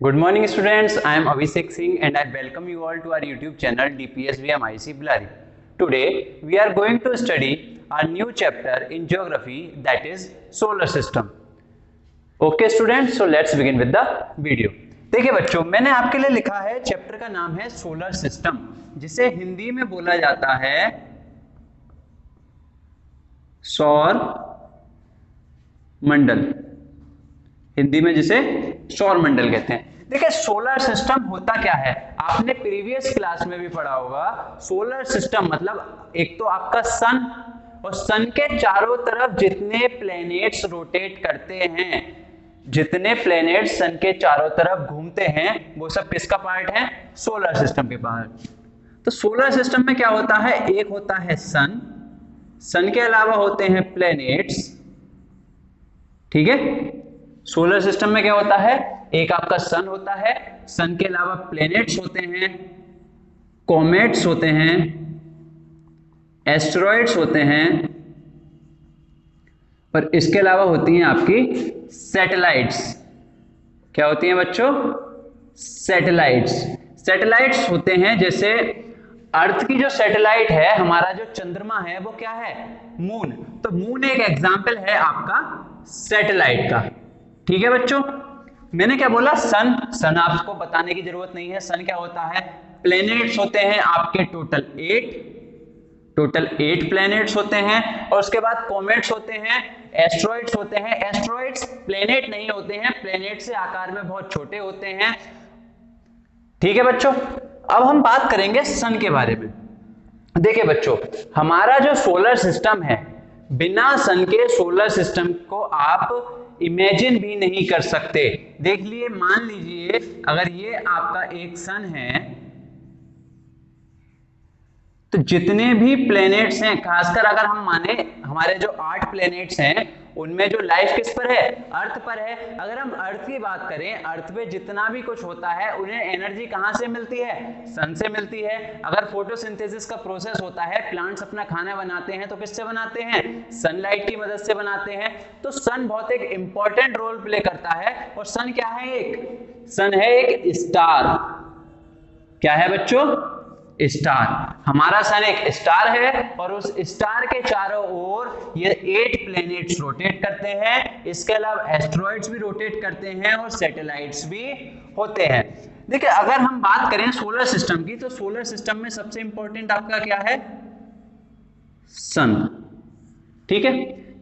Good morning students, I am Abhishek Singh and I welcome you all to our YouTube channel DPSVMIC Blari. Today we are going to study our new chapter in geography, that is solar system. Okay students, so let's begin with the video. देखिए बच्चों, मैंने आपके लिए लिखा है chapter का नाम है सोलर सिस्टम, जिसे हिंदी में बोला जाता है सौर मंडल। हिंदी में जिसे सौर मंडल कहते हैं। देखिए सोलर सिस्टम होता क्या है, आपने प्रीवियस क्लास में भी पढ़ा होगा। सोलर सिस्टम मतलब एक तो आपका सन और सन के चारों तरफ जितने प्लैनेट्स रोटेट करते हैं, जितने प्लैनेट्स सन के चारों तरफ घूमते हैं, वो सब किसका पार्ट है? सोलर सिस्टम के पार्ट। तो सोलर सिस्टम में क्या होता है, एक होता है सन, सन के अलावा होते हैं प्लैनेट्स। ठीक है, सोलर सिस्टम में क्या होता है, एक आपका सन होता है, सन के अलावा प्लैनेट्स होते हैं, कॉमेट्स होते हैं, एस्टेरॉइड्स होते हैं, और इसके अलावा होती हैं आपकी सैटेलाइट्स। क्या होती हैं बच्चों? सैटेलाइट्स। सैटेलाइट्स होते हैं जैसे अर्थ की जो सैटेलाइट है, हमारा जो चंद्रमा है वो क्या है? मून। तो मून एक एग्जाम्पल है आपका सैटेलाइट का। ठीक है बच्चों, मैंने क्या बोला? सन। सन आपको बताने की जरूरत नहीं है, सन क्या होता है? प्लैनेट्स होते हैं आपके टोटल 8 प्लैनेट्स होते हैं, और उसके बाद कॉमेट्स होते हैं, एस्टेरॉइड्स होते हैं। एस्टेरॉइड्स प्लैनेट नहीं होते हैं, प्लैनेट से आकार में बहुत छोटे होते हैं। ठीक है बच्चों, अब हम बात करेंगे सन के बारे में। देखिए बच्चों, हमारा जो सोलर सिस्टम है, बिना सन के सोलर सिस्टम को आप इमेजिन भी नहीं कर सकते। देख लिए, मान लीजिए अगर ये आपका एक सन है, तो जितने भी प्लैनेट्स हैं, खासकर अगर हम माने हमारे जो 8 प्लैनेट्स हैं, उनमें जो लाइफ किस पर है? अर्थ पर है। अगर हम अर्थ की बात करें, अर्थ पे जितना भी कुछ होता है, उन्हें एनर्जी कहां से मिलती है? सन से मिलती है। अगर फोटोसिंथेसिस का प्रोसेस होता है, प्लांट्स अपना खाना बनाते हैं, तो किससे बनाते हैं? सनलाइट की मदद से बनाते हैं। तो सन बहुत एक इंपॉर्टेंट रोल प्ले करता है। और सन क्या है? सन है एक स्टार। क्या है बच्चों? स्टार। हमारा सन एक स्टार है, और उस स्टार के चारों ओर ये 8 प्लैनेट्स रोटेट करते हैं। इसके अलावा एस्टेरॉइड्स भी रोटेट करते हैं, और सैटेलाइट्स भी होते हैं। देखिए अगर हम बात करें सोलर सिस्टम की, तो सोलर सिस्टम में सबसे इंपॉर्टेंट आपका क्या है? सन। ठीक है,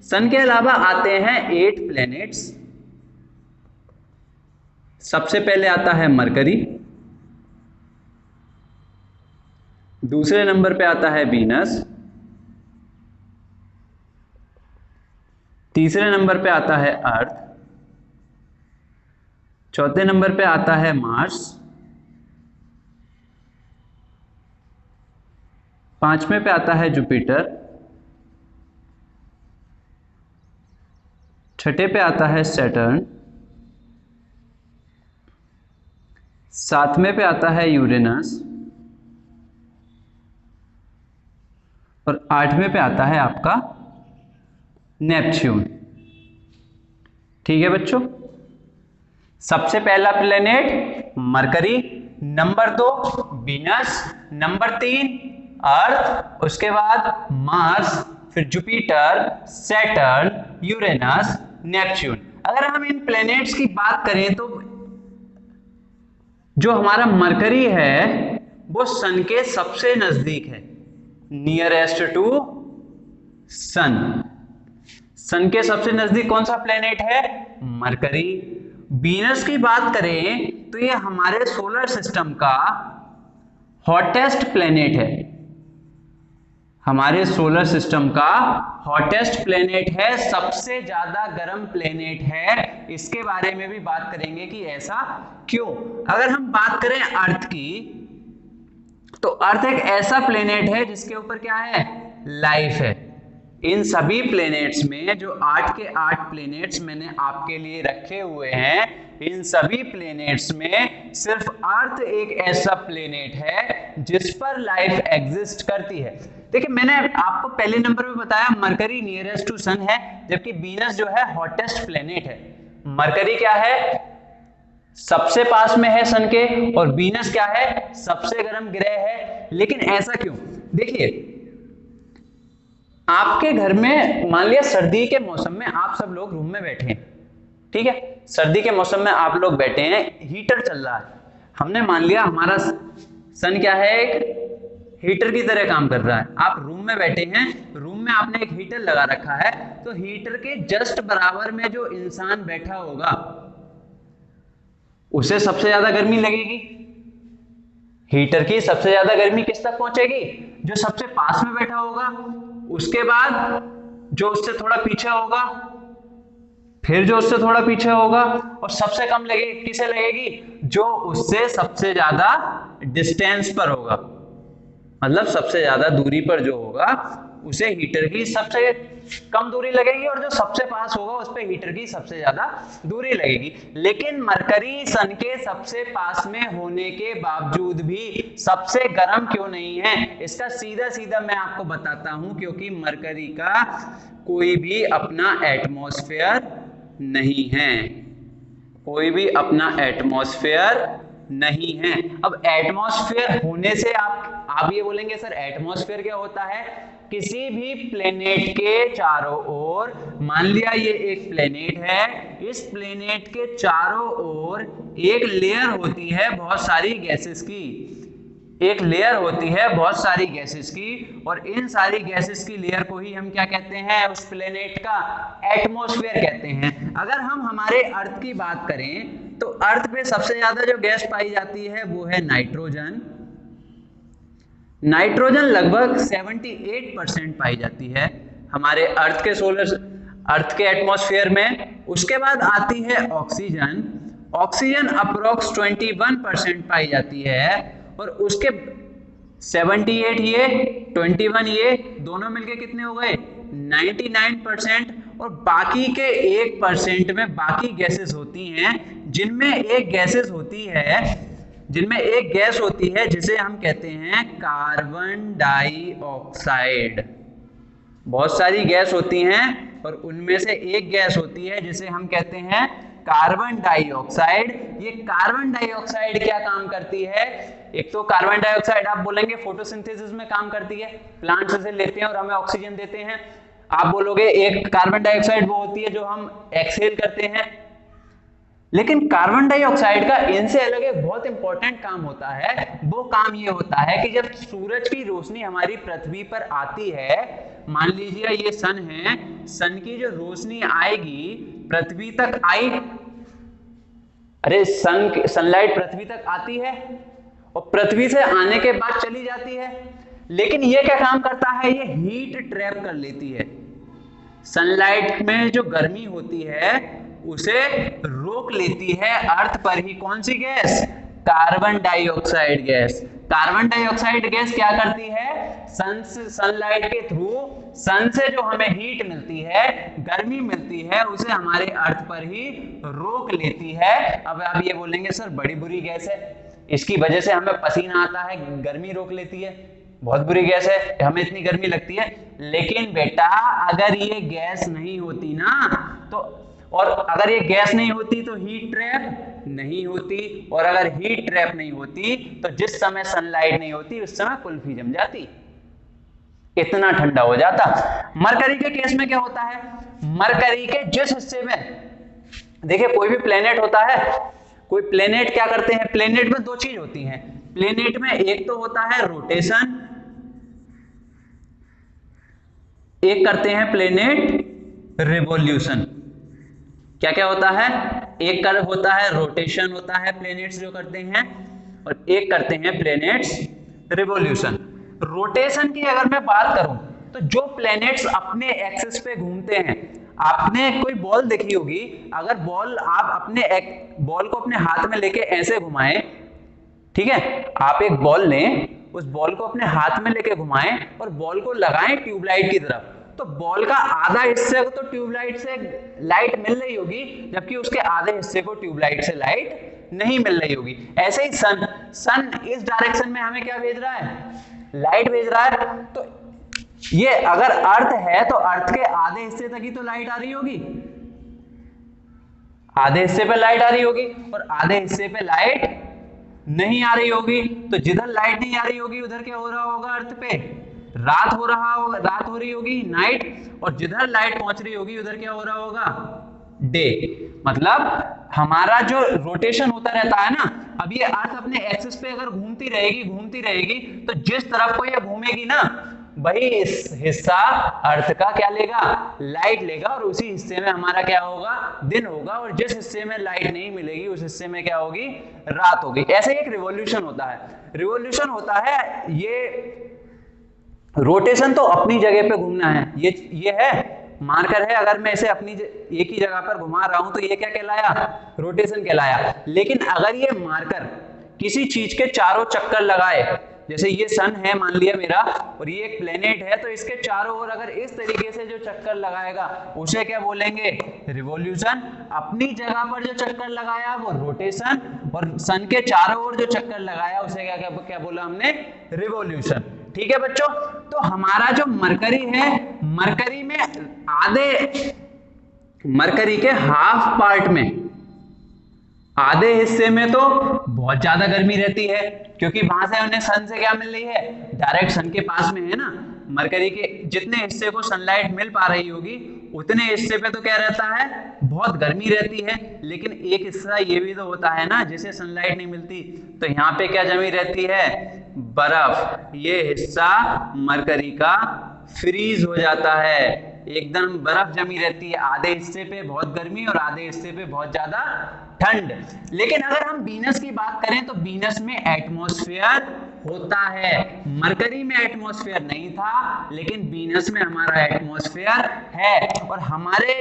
सन के अलावा आते हैं 8 प्लैनेट्स। सबसे पहले आता है मरकरी, दूसरे नंबर पे आता है वीनस, तीसरे नंबर पे आता है अर्थ, चौथे नंबर पे आता है मार्स, पांचवें पे आता है जुपिटर, छठे पे आता है सैटर्न, सातवें पे आता है यूरेनस, और 8वें पे आता है आपका नेपच्यून। ठीक है बच्चों, सबसे पहला planet mercury, number 2 Venus, number 3 अर्थ, उसके बाद मार्स, फिर जुपिटर, सैटर्न, यूरेनस, नेपच्यून। अगर हम इन प्लेनेट्स की बात करें, तो जो हमारा मरकरी है वो सन के सबसे नजदीक है, नियरेस्ट टू सन। सन के सबसे नजदीक कौन सा प्लेनेट है? मरकरी। वीनस की बात करें तो ये हमारे सोलर सिस्टम का हॉटेस्ट प्लेनेट है, हमारे सोलर सिस्टम का हॉटेस्ट प्लेनेट है, सबसे ज्यादा गर्म प्लेनेट है। इसके बारे में भी बात करेंगे कि ऐसा क्यों। अगर हम बात करें अर्थ की, तो अर्थ एक ऐसा प्लेनेट है जिसके ऊपर क्या है? लाइफ है। इन सभी प्लेनेट्स में जो 8 के 8 प्लेनेट्स मैंने आपके लिए रखे हुए हैं, इन सभी प्लेनेट्स में सिर्फ अर्थ एक ऐसा प्लेनेट है जिस पर लाइफ एग्जिस्ट करती है। देखिए मैंने आपको पहले नंबर पे बताया मरकरी नियरेस्ट टू सन है, जबकि वीनस जो है हॉटेस्ट प्लेनेट है। मरकरी क्या है? सबसे पास में है सन के, और वीनस क्या है, सबसे गर्म ग्रह है। लेकिन ऐसा क्यों? देखिए, आपके घर में मान लिया सर्दी के मौसम में आप सब लोग रूम में बैठे हैं, ठीक है, सर्दी के मौसम में आप लोग बैठे हैं, हीटर चल रहा है। हमने मान लिया हमारा सन क्या है, एक हीटर की तरह काम कर रहा है। आप रूम में बैठे हैं, रूम में आपने एक हीटर लगा रखा है, तो हीटर के जस्ट बराबर में जो इंसान बैठा होगा उसे सबसे ज्यादा गर्मी लगेगी। हीटर की सबसे ज्यादा गर्मी किस तक पहुंचेगी, जो सबसे पास में बैठा होगा, उसके बाद जो उससे थोड़ा पीछे होगा, फिर जो उससे थोड़ा पीछे होगा, और सबसे कम लगेगी किसे लगेगी, जो उससे सबसे ज्यादा डिस्टेंस पर होगा, मतलब सबसे ज्यादा दूरी पर जो होगा उसे हीटर की सबसे कम दूरी लगेगी, और जो सबसे पास होगा उस पे हीटर की सबसे ज्यादा दूरी लगेगी। लेकिन मरकरी सन के सबसे पास में होने के बावजूद भी सबसे गर्म क्यों नहीं है, इसका सीधा सीधा मैं आपको बताता हूं, क्योंकि मरकरी का कोई भी अपना एटमॉस्फेयर नहीं है, कोई भी अपना एटमॉस्फेयर नहीं है। अब एटमॉस्फेयर होने से आप ये बोलेंगे सर एटमॉस्फेयर क्या होता है, किसी भी प्लेनेट के चारों ओर, मान लिया ये एक प्लेनेट है, इस प्लेनेट के चारों ओर एक लेयर होती है बहुत सारी गैसेस की, एक लेयर होती है बहुत सारी गैसेस की, और इन सारी गैसेस की लेयर को ही हम क्या कहते हैं, उस प्लेनेट का एटमॉस्फेयर कहते हैं। अगर हम हमारे अर्थ की बात करें तो अर्थ पे सबसे ज्यादा जो गैस पाई जाती है वो है नाइट्रोजन। नाइट्रोजन लगभग 78% पाई जाती है हमारे अर्थ के एटमॉस्फेयर में। उसके बाद आती है ऑक्सीजन, ऑक्सीजन अप्रोक्स 21% पाई जाती है, और उसके 78 ये 21 ये दोनों मिलके कितने हो गए 99%, और बाकी के 1% में बाकी गैसेस होती हैं, जिनमें एक गैस होती है जिसे हम कहते हैं कार्बन डाइऑक्साइड। बहुत सारी गैस होती हैं और उनमें से एक गैस होती है जिसे हम कहते हैं कार्बन डाइऑक्साइड। ये कार्बन डाइऑक्साइड क्या काम करती है, एक तो कार्बन डाइऑक्साइड आप बोलेंगे फोटोसिंथेसिस में काम करती है, प्लांट्स से लेते हैं और हमें ऑक्सीजन देते हैं। आप बोलोगे एक कार्बन डाइऑक्साइड वो होती है जो हम एक्सहेल करते हैं, लेकिन कार्बन डाइऑक्साइड का इनसे अलग एक बहुत इंपॉर्टेंट काम होता है। वो काम ये होता है कि जब सूरज की रोशनी हमारी पृथ्वी पर आती है, मान लीजिए ये सन है, सन की जो रोशनी आएगी पृथ्वी तक आई, अरे सनलाइट पृथ्वी तक आती है और पृथ्वी से आने के बाद चली जाती है, लेकिन ये क्या काम करता है, ये हीट ट्रैप कर लेती है। सनलाइट में जो गर्मी होती है उसे रोक लेती है अर्थ पर ही। कौन सी गैस, carbon dioxide gas. Carbon dioxide gas क्या करती है, सनलाइट के थ्रू सन से जो हमें हीट मिलती है, गर्मी मिलती है, उसे हमारे अर्थ पर ही रोक लेती है। अब आप ये बोलेंगे सर बड़ी बुरी गैस है, इसकी वजह से हमें पसीना आता है, गर्मी रोक लेती है, बहुत बुरी गैस है, हमें इतनी गर्मी लगती है। लेकिन बेटा अगर ये गैस नहीं होती ना तो, और अगर ये गैस नहीं होती तो हीट ट्रैप नहीं होती, और अगर हीट ट्रैप नहीं होती तो जिस समय सनलाइट नहीं होती उस समय कुल्फी जम जाती, इतना ठंडा हो जाता। मरकरी के केस में क्या होता है, मरकरी के जिस हिस्से में, देखिए कोई भी प्लेनेट होता है, कोई प्लेनेट क्या करते हैं, प्लेनेट में दो चीज होती हैं। प्लेनेट में एक तो होता है रोटेशन, एक करते हैं प्लेनेट रिवॉल्यूशन। क्या क्या होता है, एक कर होता है रोटेशन होता है प्लेनेट्स जो करते हैं, और एक करते हैं प्लेनेट्स रिवॉल्यूशन। रोटेशन की अगर मैं बात करूं तो जो प्लेनेट्स अपने एक्सिस पे घूमते हैं, आपने कोई बॉल देखी होगी, अगर बॉल आप अपने बॉल को अपने हाथ में लेके ऐसे घुमाएं, ठीक है, आप एक बॉल लें, उस बॉल को अपने हाथ में लेके घुमाएं और बॉल को लगाएं ट्यूबलाइट की तरफ, तो बॉल का आधा हिस्से को तो ट्यूबलाइट से लाइट मिल रही होगी, जबकि उसके आधे हिस्से को ट्यूबलाइट से लाइट नहीं मिल रही होगी। ऐसे ही सन इस डायरेक्शन में हमें क्या भेज रहा है, लाइट भेज रहा है। तो ये अगर अर्थ है तो अर्थ के आधे हिस्से तक ही तो लाइट आ रही होगी, आधे हिस्से पे लाइट आ रही होगी और आधे हिस्से पे लाइट नहीं आ रही होगी। तो जिधर लाइट नहीं आ रही होगी उधर क्या हो रहा होगा, अर्थ पे रात हो रहा होगा, रात हो रही होगी, नाइट। और जिधर लाइट पहुंच रही होगी उधर क्या हो रहा होगा, डे। मतलब हमारा जो रोटेशन होता रहता है ना, अब ये अर्थ अपने एक्सिस पे अगर घूमती रहेगी तो जिस तरफ को ये घूमेगी ना, वही हिस्सा अर्थ का क्या लेगा, लाइट लेगा, और उसी हिस्से में हमारा क्या होगा, दिन होगा। और जिस हिस्से में लाइट नहीं मिलेगी उस हिस्से में क्या होगी, रात होगी। ऐसे एक रिवॉल्यूशन होता है, रिवॉल्यूशन होता है। ये रोटेशन तो अपनी जगह पे घूमना है, ये है मार्कर है। अगर मैं इसे अपनी एक ही जगह पर घुमा रहा हूं तो ये क्या कहलाया, रोटेशन कहलाया। लेकिन अगर ये मार्कर किसी चीज के चारों चक्कर लगाए, जैसे ये सन है मान लिया मेरा, और ये एक प्लेनेट है, तो इसके चारों ओर अगर इस तरीके से जो चक्कर लगाएगा उसे क्या बोलेंगे, रिवॉल्यूशन। अपनी जगह पर जो चक्कर लगाया वो रोटेशन, और सन के चारों ओर जो चक्कर लगाया उसे क्या क्या, क्या बोला हमने, रिवॉल्यूशन। ठीक है बच्चों। तो हमारा जो मरकरी है, मरकरी में मरकरी के हाफ पार्ट में, आधे हिस्से में तो बहुत ज्यादा गर्मी रहती है, क्योंकि वहां से उन्हें सन से क्या मिल रही है, डायरेक्ट सन के पास में है ना। मरकरी के जितने हिस्से को सनलाइट मिल पा रही होगी उतने हिस्से पे तो क्या रहता है, बहुत गर्मी रहती है। लेकिन एक हिस्सा ये भी तो होता है ना जिसे सनलाइट नहीं मिलती, तो यहाँ पे क्या जमी रहती है, बर्फ। ये हिस्सा मरकरी का फ्रीज हो जाता है, एकदम बर्फ जमी रहती है। आधे हिस्से पे बहुत गर्मी और आधे हिस्से पे बहुत ज्यादा ठंड। लेकिन अगर हम वीनस की बात करें तो वीनस में एटमॉस्फेयर होता है, मरकरी में एटमॉस्फेयर नहीं था, लेकिन वीनस में हमारा एटमॉस्फेयर है। और हमारे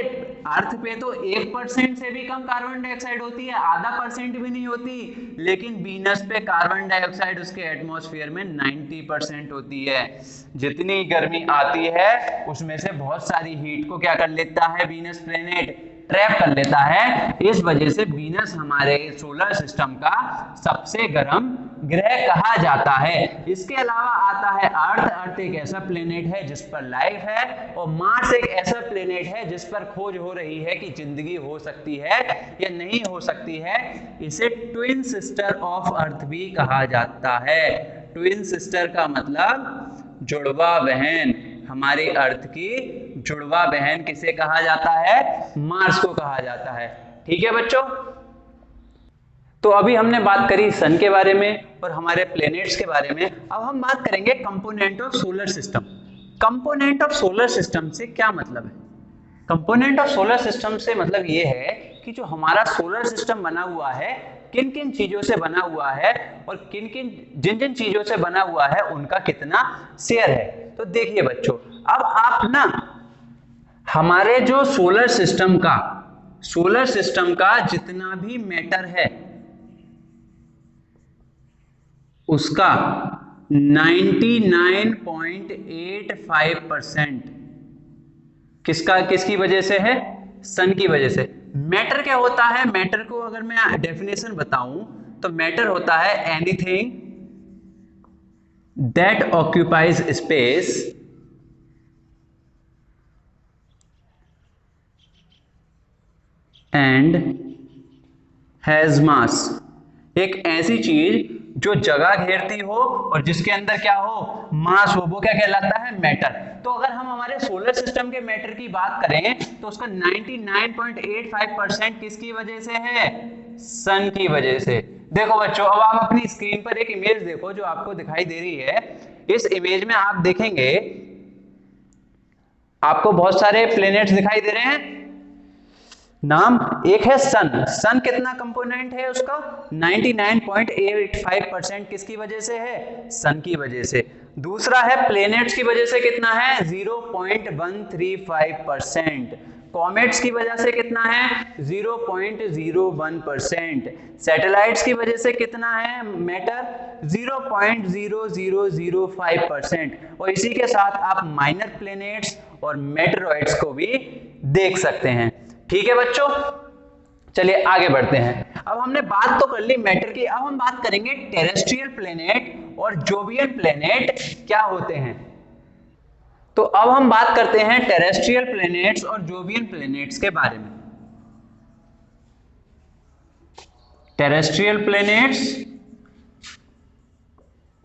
अर्थ पे तो 1% से भी कम कार्बन डाइऑक्साइड होती है, आधा % भी नहीं होती। लेकिन वीनस पे कार्बन डाइऑक्साइड उसके एटमॉस्फेयर में 90% होती है। जितनी गर्मी आती है उसमें से बहुत सारी हीट को क्या कर लेता है, वीनस प्लेनेट ट्रैप कर लेता है। इस वजह से वीनस हमारे सोलर सिस्टम का सबसे गर्म ग्रह कहा जाता है। इसके अलावा आता है अर्थ। अर्थ एक ऐसा प्लेनेट है जिस पर लाइफ है, और मार्स एक ऐसा प्लेनेट है जिस पर खोज हो रही है कि जिंदगी हो सकती है या नहीं हो सकती है। इसे ट्विन सिस्टर ऑफ अर्थ भी कहा जाता है। ट्विन सिस्टर का मतलब जुड़वा बहन। हमारी अर्थ की जुड़वा बहन किसे कहा जाता है, मार्स को कहा जाता है। ठीक है बच्चों। तो अभी हमने बात करी सन के बारे में और हमारे प्लैनेट्स के बारे में। अब हम बात करेंगे component of solar system. Component of solar system से क्या मतलब है? कंपोनेंट ऑफ सोलर सिस्टम से मतलब ये है कि जो हमारा सोलर सिस्टम बना हुआ है किन किन चीजों से बना हुआ है, और जिन जिन चीजों से बना हुआ है उनका कितना शेयर है। तो देखिए बच्चों, अब आप ना हमारे जो सोलर सिस्टम का जितना भी मैटर है उसका 99.85% किसकी वजह से है, सन की वजह से। मैटर क्या होता है? मैटर को अगर मैं डेफिनेशन बताऊं तो मैटर होता है anything that occupies space and has मास। एक ऐसी चीज जो जगह घेरती हो और जिसके अंदर क्या हो, मास हो, वो क्या कहलाता है, मैटर। तो अगर हम हमारे सोलर सिस्टम के मैटर की बात करें तो उसका 99.85% किसकी वजह से है, सन की वजह से। देखो बच्चों, अब आप अपनी स्क्रीन पर एक इमेज देखो जो आपको दिखाई दे रही है। इस इमेज में आप देखेंगे आपको बहुत सारे प्लैनेट्स दिखाई दे रहे हैं। नाम एक है सन। सन कितना कंपोनेंट है उसका, 99.85% किसकी वजह से है, सन की वजह से। दूसरा है प्लैनेट्स की वजह से कितना है, 0.135%। कॉमेट्स की वजह से कितना है, 0.01%। सैटेलाइट्स की वजह से कितना है मैटर, 0.0005%। और इसी के साथ आप माइनर प्लैनेट्स और मेटेरॉइड्स को भी देख सकते हैं। ठीक है बच्चों, चलिए आगे बढ़ते हैं। अब हमने बात तो कर ली मैटर की, अब हम बात करेंगे टेरेस्ट्रियल प्लैनेट और जोवियन प्लैनेट क्या होते हैं। तो अब हम बात करते हैं टेरेस्ट्रियल प्लैनेट्स और जोवियन प्लैनेट्स के बारे में। टेरेस्ट्रियल प्लैनेट्स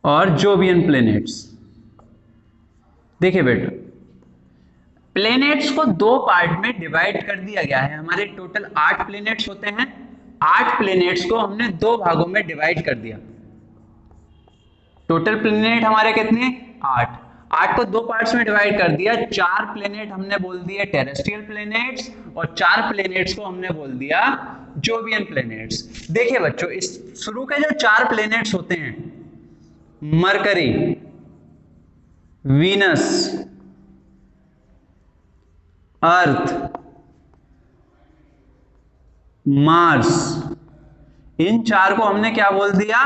और जोवियन प्लैनेट्स। देखिए बेटा, प्लैनेट्स को दो पार्ट में डिवाइड कर दिया गया है। हमारे टोटल 8 प्लैनेट्स होते हैं। 8 प्लैनेट्स को हमने दो भागों में डिवाइड कर दिया। टोटल प्लैनेट हमारे कितने? 8। 8 को दो पार्ट्स में डिवाइड कर दिया। 4 प्लैनेट हमने बोल दिए टेरेस्ट्रियल प्लैनेट्स और 4 प्लैनेट्स को हमने बोल दिया जोवियन प्लैनेट्स। देखिए बच्चों, इस शुरू के जो 4 प्लैनेट्स होते हैं, मरकरी, वीनस, अर्थ, मार्स, इन 4 को हमने क्या बोल दिया?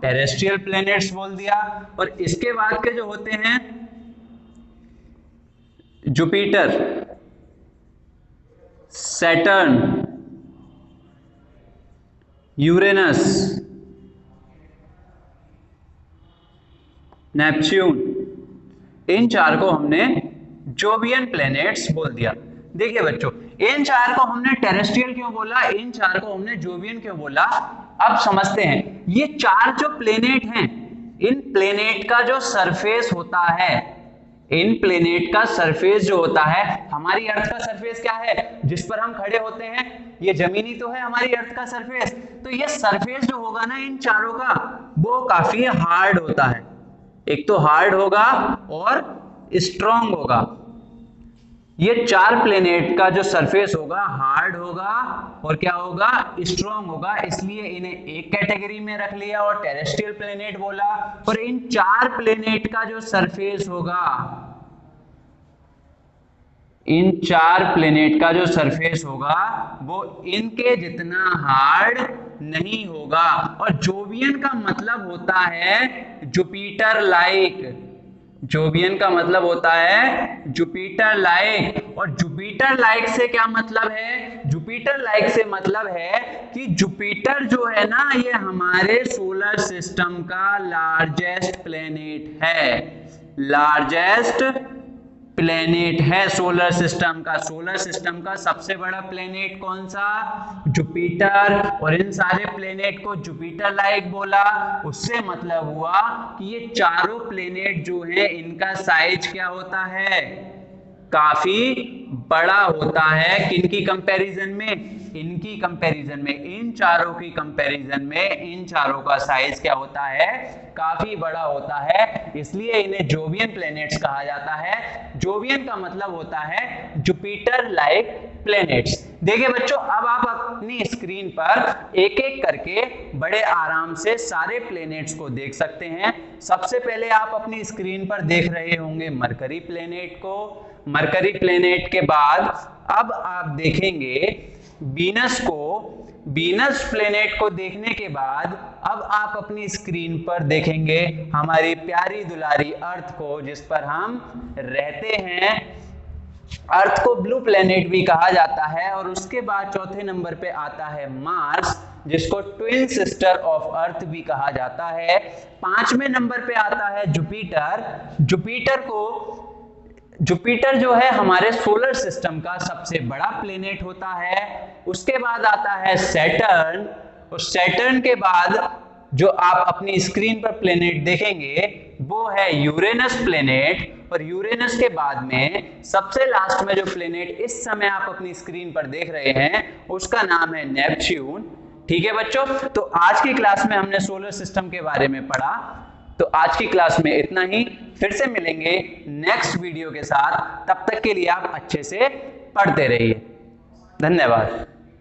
टेरेस्ट्रियल प्लैनेट्स बोल दिया। और इसके बाद के जो होते हैं जुपिटर, सैटर्न, यूरेनस, नेपच्यून, इन 4 को हमने जोवियन प्लैनेट्स बोल दिया। देखिए बच्चों, इन 4 को हमने टेरेस्ट्रियल क्यों बोला, इन 4 को हमने जोवियन क्यों बोला, अब समझते हैं। ये 4 जो प्लैनेट हैं, इन प्लैनेट का जो सरफेस होता है, इन प्लैनेट का सरफेस जो होता है, हमारी अर्थ का सरफेस क्या है जिस पर हम खड़े होते हैं? ये जमीनी तो है हमारी अर्थ का सरफेस। तो ये सरफेस जो होगा ना इन 4 का, वो काफी हार्ड होता है। एक तो हार्ड होगा और स्ट्रॉन्ग होगा। ये 4 प्लैनेट का जो सरफेस होगा हार्ड होगा और क्या होगा? स्ट्रॉन्ग होगा। इसलिए इन्हें एक कैटेगरी में रख लिया और टेरेस्ट्रियल प्लैनेट बोला। और इन 4 प्लैनेट का जो सरफेस होगा, इन 4 प्लैनेट का जो सरफेस होगा वो इनके जितना हार्ड नहीं होगा। और जोवियन का मतलब होता है जुपिटर लाइक। जोवियन का मतलब होता है जुपिटर लाइक। और जुपिटर लाइक से क्या मतलब है? जुपिटर लाइक से मतलब है कि जुपिटर जो है ना, ये हमारे सोलर सिस्टम का लार्जेस्ट प्लैनेट है। लार्जेस्ट प्लैनेट है सोलर सिस्टम का। सोलर सिस्टम का सबसे बड़ा प्लैनेट कौन सा? जुपिटर। और इन सारे प्लैनेट को जुपिटर लाइक बोला। उससे मतलब हुआ कि ये चारों प्लैनेट जो हैं, इनका साइज क्या होता है? काफी बड़ा होता है। किनकी कंपैरिजन में? इनकी कंपैरिजन में, इन चारों की कंपैरिजन में इन चारों का साइज क्या होता है? काफी बड़ा होता है। इसलिए इन्हें जोवियन प्लैनेट्स कहा जाता है। जोवियन का मतलब होता है जुपिटर लाइक प्लैनेट्स। देखिए बच्चों, अब आप अपनी स्क्रीन पर एक एक करके बड़े आराम से सारे प्लैनेट्स को देख सकते हैं। सबसे पहले आप अपनी स्क्रीन पर देख रहे होंगे मरकरी प्लैनेट को। मरकरी प्लैनेट के बाद अब आप देखेंगे वीनस को। वीनस प्लैनेट को देखने के बाद अब आप अपनी स्क्रीन पर देखेंगे हमारी प्यारी दुलारी अर्थ को, जिस पर हम रहते हैं। अर्थ को ब्लू प्लैनेट भी कहा जाता है। और उसके बाद चौथे नंबर पे आता है मार्स, जिसको ट्विन सिस्टर ऑफ अर्थ भी कहा जाता है। 5वें नंबर पे आता है जुपिटर। जुपिटर जो है हमारे सोलर सिस्टम का सबसे बड़ा प्लैनेट होता है। उसके बाद आता है सैटर्न। और सैटर्न के बाद जो आप अपनी स्क्रीन पर प्लैनेट देखेंगे वो है यूरेनस प्लैनेट। और यूरेनस के बाद में सबसे लास्ट में जो प्लैनेट इस समय आप अपनी स्क्रीन पर देख रहे हैं, उसका नाम है नेपच्यून। ठीक है बच्चों, तो आज की क्लास में हमने सोलर सिस्टम के बारे में पढ़ा। तो आज की क्लास में इतना ही। फिर से मिलेंगे नेक्स्ट वीडियो के साथ। तब तक के लिए आप अच्छे से पढ़ते रहिए। धन्यवाद।